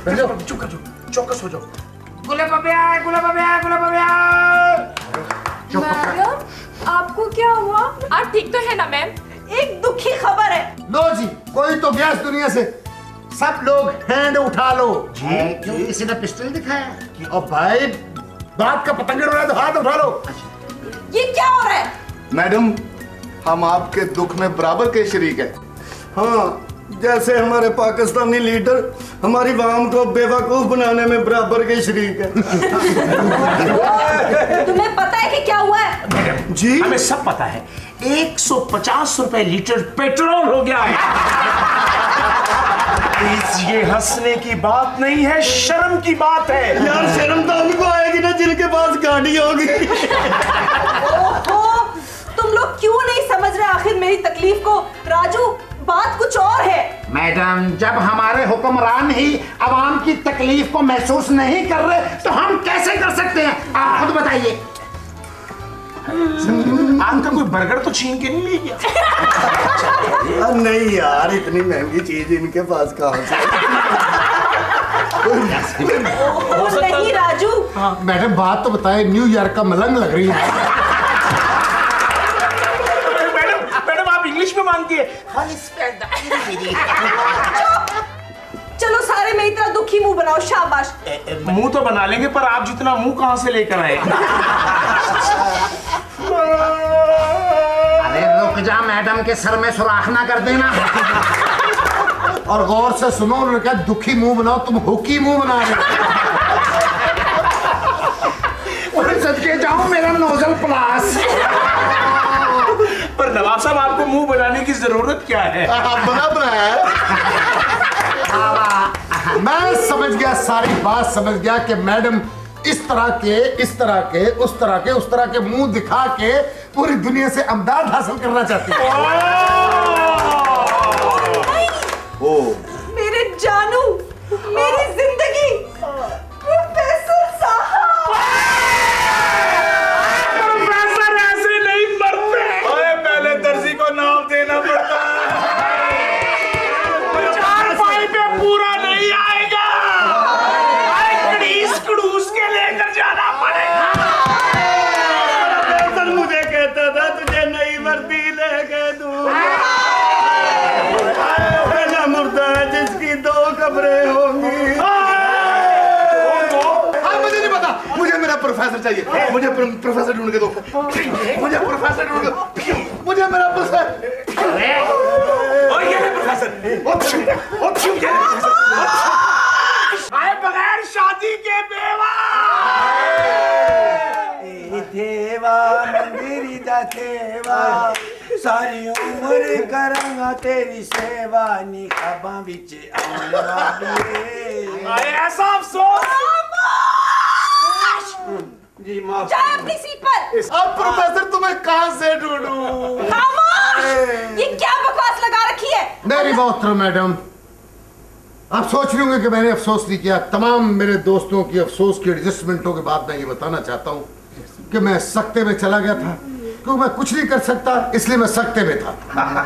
चुप कर जाओ, चौकस हो जाओ। गुलाब बाबिया, गुलाब बाबिया, गुलाब बाबिया। मैडम आपको क्या हुआ? आप ठीक तो है ना मैम? एक दुखी खबर है। लो जी, कोई तो गया इस दुनिया से। सब लोग हैंड उठा लो। जी क्यों? किसी ने पिस्टल दिखाया? और भाई बात का पतंग उड़ा तो हाथ उठा लो। ये क्या हो रहा है? मैडम, हम आपके दुख में बराबर के शरीक हैं। हाँ, जैसे हमारे पाकिस्तानी लीडर हमारी वाम को बेवकूफ बनाने में बराबर के शरीक है। तुम्हें पता है कि क्या हुआ है? मैडम जी हमें सब पता है। 150 रुपए लीटर पेट्रोल हो गया है। ये हंसने की बात नहीं है, शर्म की बात है। यार, शर्म तो उनको आएगी ना जिनके पास गाड़ी होगी। ओहो, तुम लोग क्यों नहीं समझ रहे आखिर मेरी तकलीफ को? राजू, बात कुछ और है। मैडम, जब हमारे हुक्मरान ही अवाम की तकलीफ को महसूस नहीं कर रहे तो हम कैसे कर सकते हैं? आप खुद बताइए। आपका कोई बर्गर तो छीन के नहीं ले गया? नहीं यार, इतनी महंगी चीज इनके पास कहाँ से? नहीं राजू। मैडम बात तो बताए, न्यूयॉर्क का मलंग लग रही है। मैडम आप इंग्लिश में मांगती है। चलो सारे मेरी तरह दुखी मुंह बनाओ, शाबाश। मुंह तो बना लेंगे, पर आप जितना मुंह कहां से लेकर आए? अरे रुक जा, मैडम के सर में सुराख ना कर देना। और गौर से सुनो, उन्होंने कहा दुखी मुंह बनाओ, तुम हुकी मुंह बना रहे हो। सदके जाओ मेरा नोजल प्लास। पर नवाब साहब, आपको मुंह बनाने की जरूरत क्या है? बना बनाया। मैं समझ गया, सारी बात समझ गया कि मैडम इस तरह के, उस तरह के मुंह दिखा के पूरी दुनिया से अमदाद हासिल करना चाहती है। ओ, मेरे जानू, मेरी जिंदगी, प्रोफेसर साहब। प्रोफेसर ऐसे नहीं मरते। ओए, पहले दर्जी को नाम देना पड़ता है। 4 पाई पे पूरा नहीं आएगा। कड़ूस के लेकर जाना पड़ेगा। प्रोफेसर मुझे कहता था तुझे नई वर्दी लेके दूंगा। पहला मुर्दा है जिसकी 2 कब्रें होंगी। हाँ, मुझे नहीं पता, मुझे मेरा प्रोफेसर चाहिए। मुझे प्रोफेसर ढूंढ के दो। मुझे प्रोफेसर ढूंढ के दो। मुझे मेरा प्रोफेसर। और ये है प्रोफेसर। आए बगैर शादी के बेवा। देवा मंदिर दा देवा, सारी उम्र करांगा तेरी सेवा, निकाबां विच आउण वाली। आए ऐसा अफसोस। जी माफ। जाए अपनी सीट पर। अब प्रोफेसर तुम्हें कहां से ढूंढूं? खामोश! ये क्या बकवास लगा रखी है? मेरी मोहतरम मैडम, आप सोच रहे होंगे कि मैंने अफसोस नहीं किया। तमाम मेरे दोस्तों की अफसोस की एडजस्टमेंटों के बाद मैं ये बताना चाहता हूँ कि मैं सख्ते में चला गया था, क्योंकि मैं कुछ नहीं कर सकता, इसलिए मैं सख्ते में था।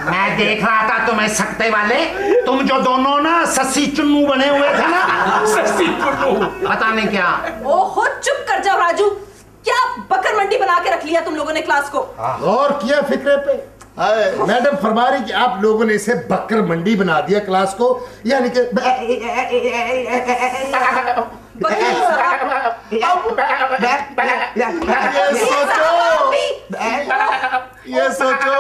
मैं देख रहा था तुम्हें सख्ते वाले, तुम जो दोनों ना सस्सी चुन्नू बने हुए थे ना। सस्सी चुन्नू पता नहीं क्या। ओहो, चुप कर जाओ राजू। क्या बकर मंडी बना के रख लिया तुम लोगों ने क्लास को? गौर किया फिक्रे पे? मैडम फरमा रही कि आप लोगों ने इसे बकर मंडी बना दिया क्लास को, यानी कि ये सोचो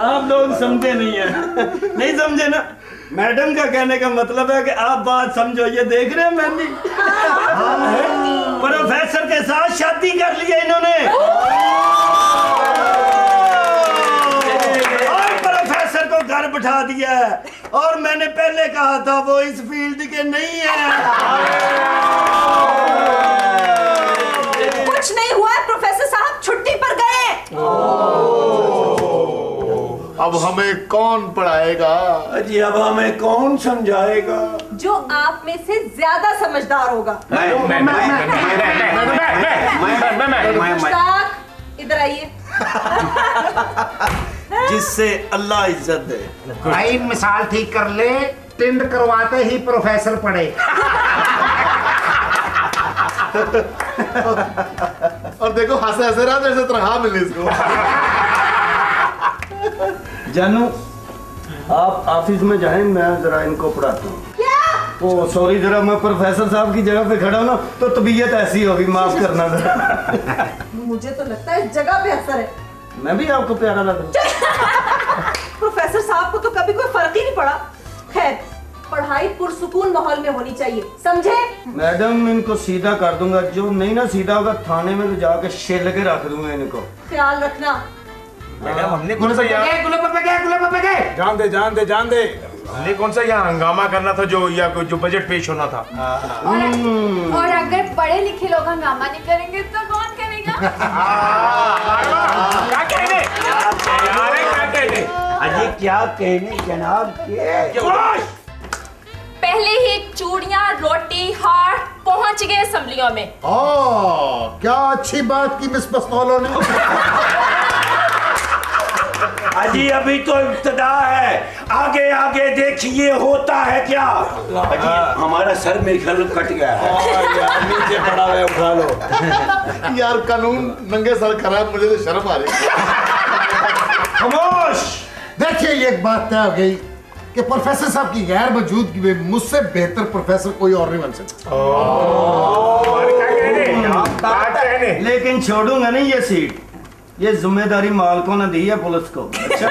आप लोग समझे नहीं है, नहीं समझे ना। मैडम का कहने का मतलब है कि आप बात समझो। ये देख रहे हैं मैंने प्रोफेसर के साथ शादी कर ली है इन्होंने, और प्रोफेसर को घर बिठा दिया है। और मैंने पहले कहा था वो इस फील्ड के नहीं है। कुछ नहीं हुआ है, प्रोफेसर साहब छुट्टी पर गए। अब हमें कौन पढ़ाएगा? जी अब हमें कौन समझाएगा? जो आप में से ज्यादा समझदार होगा। इधर आइए। जिससे अल्लाह इज्जत दे। भाई मिसाल ठीक कर ले, टिंड करवाते ही प्रोफेसर पढ़े। और देखो हंसे हंसे रहा जैसे तनख्वाह मिली इसको। जानू आप ऑफिस में जाएं, मैं जरा इनको पढ़ाता हूँ। ओ सॉरी, जरा मैं प्रोफेसर साहब की जगह पे खड़ा हूँ ना, तो तबीयत ऐसी होगी, माफ करना जरा। मुझे तो लगता है इस जगह पे असर है। मैं भी आपको प्यारा लग रहा प्रोफेसर साहब को तो कभी कोई फर्क ही नहीं पड़ा। खैर, पढ़ाई पुरसुकून माहौल में होनी चाहिए, समझे? मैडम इनको सीधा कर दूंगा, जो नहीं ना सीधा होगा थाने में तो जाके शेल के रख दूंगा इनको। ख्याल रखना। मैडम हमने कौन सा यहाँ जान दे हमने कौन सा यहाँ हंगामा करना था जो बजट पेश होना था। और अगर पढ़े लिखे लोग हंगामा नहीं करेंगे तो कौन करेगा? क्या कहने अजी क्या कहने जनाब के। पहले ही चूड़ियां, रोटी, हार पहुंच गए असम्बलियों में। क्या अच्छी बात की मिस पस्तौलों ने। अजी अभी तो इब्तिदा है, आगे आगे देखिए होता है क्या। अजी हमारा सर मेरे ख्याल में कट गया है। नीचे पड़ा हुआ है, उठा लो। यार कानून नंगे सर खराब, मुझे तो शर्म आ रही। खामोश। देखिए ये एक बात तय हो गई कि प्रोफेसर साहब की गैर मौजूदगी में मुझसे बेहतर प्रोफेसर कोई और नहीं बन सकता। लेकिन छोड़ूंगा नहीं ये सीट, ये जिम्मेदारी मालकों ने दी है पुलिस को। अच्छा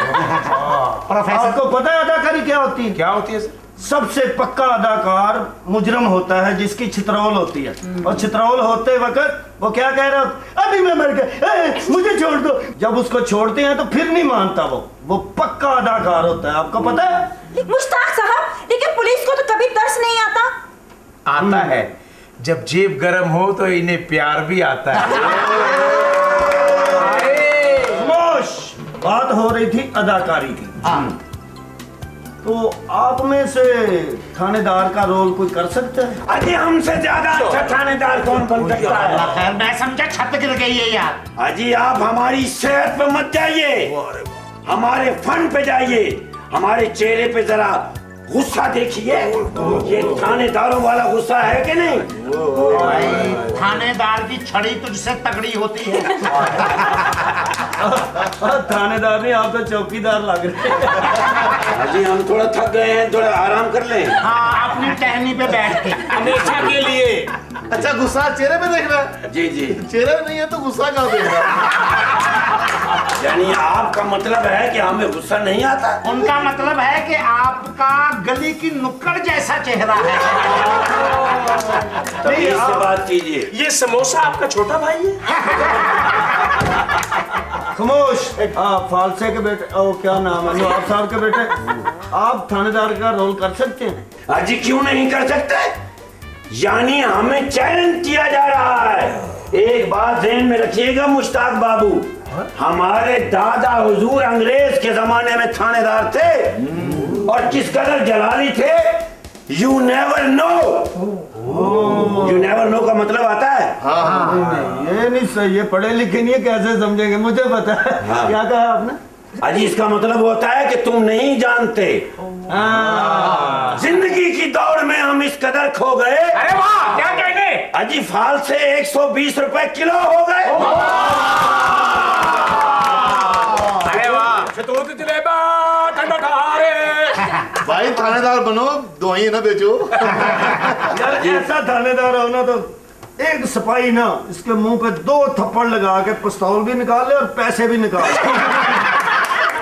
प्रोफेसर को पता है अदाकारी क्या होती है? क्या होती है? सबसे पक्का अदाकार मुजरम होता है जिसकी छितरौल होती है, और छितरौल होते वक्त वो क्या कह रहा होता, अभी मैं मर गया, मुझे छोड़ दो। जब उसको छोड़ते हैं तो फिर नहीं मानता, वो पक्का अदाकार होता है, आपको पता है? मुश्ताक साहब, लेकिन पुलिस को तो कभी तरस नहीं आता। आता है, जब जेब गरम हो तो इन्हें प्यार भी आता है। बात हो रही थी अदाकारी की। तो आप में से थानेदार का रोल कोई कर सकता है? अरे हमसे ज्यादा अच्छा थानेदार कौन बन सकता है? खैर मैं समझा छत गिर गई है यार। अजी आप हमारी सेहत पे मत जाइए, हमारे फन पे जाइए। हमारे चेहरे पे जरा गुस्सा देखिए, ये थानेदारों वाला गुस्सा है कि नहीं? थानेदार की छड़ी तुझसे तगड़ी होती है। थानेदार नहीं, आप तो चौकीदार लग रहे हैं। अजी हम थोड़ा थक गए हैं, थोड़ा आराम कर लें। हाँ, अपनी टहनी पे बैठ के हमेशा के लिए। अच्छा गुस्सा चेहरे पे देख रहा है? जी जी। चेहरे पे नहीं है तो गुस्सा कहाँ देख रहा है? यानी आपका मतलब है कि हमें गुस्सा नहीं आता? उनका मतलब है कि आपका गली की नुक्कड़ जैसा चेहरा है। तभी इससे बात कीजिए। ये समोसा आपका छोटा भाई है? खामोश। फालसे के बेटे, ओ क्या नाम है, नवाब साहब के बेटे, आप थानेदार का रोल कर सकते हैं? अजी क्यों नहीं कर सकते? यानी हमें चैलेंज किया जा रहा है। एक बात ध्यान में रखिएगा मुश्ताक बाबू, हमारे दादा हुजूर अंग्रेज के जमाने में थानेदार थे, और किस कदर जलाली थे, you never know. You never know का मतलब आता है? नहीं, ये नहीं सही, ये पढ़े लिखे नहीं है, कैसे समझेंगे? मुझे पता है। क्या कहा आपने? अजी इसका मतलब होता है कि तुम नहीं जानते। जिंदगी की दौड़ में हम इस कदर खो गए। अरे वाह, क्या कहने? अजी फाल से 120 रुपए किलो हो गए। अरे वाह, शतूत जलेबा ठंडा ठारे। भाई थानेदार बनो, दवाई ना बेचो। यार ऐसा थानेदार हो ना तो एक सिपाही ना इसके मुंह पे 2 थप्पड़ लगा के पिस्तौल भी निकाल ले और पैसे भी निकाल ले।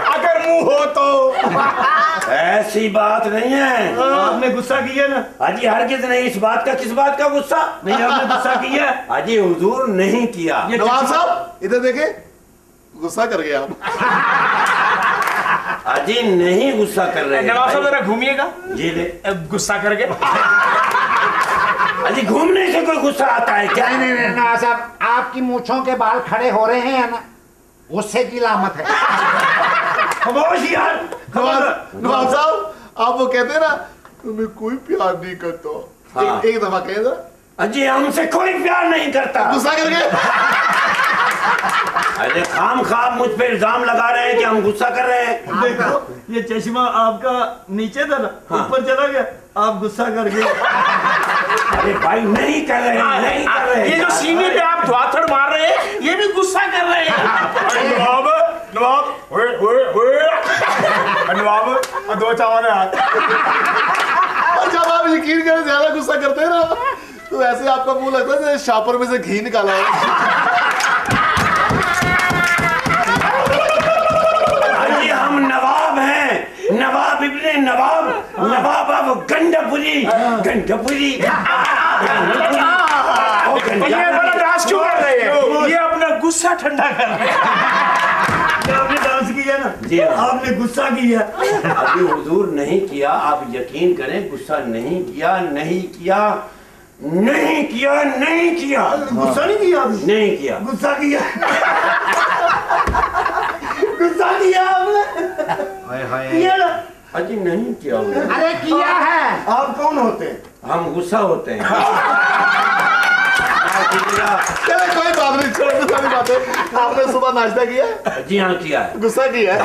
अगर मुंह हो तो। ऐसी बात नहीं है। आपने गुस्सा किया ना? अजी हरगिज नहीं। इस बात का, किस बात का गुस्सा? नहीं, आपने गुस्सा किया? अजी हुजूर नहीं किया। नवाब साहब इधर देखे, गुस्सा कर गया आप। अजी नहीं गुस्सा कर रहे। नवाब साहब जरा घूमिएगा। जी ले। गुस्सा करके। अजी घूमने से कोई गुस्सा आता है क्या? नहीं नवाब साहब, आपकी मूंछों के बाल खड़े हो रहे हैं ना, गुस्से की लामत है। खामोश यार। नवाब साहब आप वो कहते हैं ना, तुम्हें कोई प्यार नहीं करता। हाँ। एक दफा कहे जरा। अजी हमसे कोई प्यार नहीं करता। गुस्सा करके अरे खाम खाम मुझ पे इल्जाम लगा रहे हैं कि हम गुस्सा कर रहे हैं। देखो ये चश्मा आपका नीचे था ना, ऊपर चला गया, आप गुस्सा कर गए। अरे भाई नहीं कर रहे हैं, नहीं कर रहे हैं। ये जो सीने पे आप धुआथड़ मार रहे हैं, ये भी गुस्सा कर रहे हैं। नवाब नवाब नवाब दो चावल है। और जब आप यकीन करें ज्यादा गुस्सा करते हैं ना, तो ऐसे आपका मुंह लगता है जैसे शापर में से घी निकाला हो। अजी हम नवाब हैं, नवाब इब्ने नवाब, नवाब ऑफ गंडापुरी, गंडापुरी। ये बड़ा डांस क्यों कर रहे हैं? ये अपना गुस्सा ठंडा कर रहे हैं। आपने डांस किया ना जी हाँ। आपने गुस्सा किया। अभी हुजूर नहीं किया, आप यकीन करें, गुस्सा नहीं किया, नहीं किया, नहीं किया, नहीं किया। गुस्सा नहीं किया आपने? नहीं किया। गुस्सा किया। गुस्सा किया आपने? किया ना? अजी नहीं किया। अरे किया है। आप कौन होते हैं? हम गुस्सा होते हैं। चलो कोई बात नहीं, छोड़ दो सारी बातें। आपने सुबह नाश्ता किया? जी हाँ किया है। गुस्सा किया है?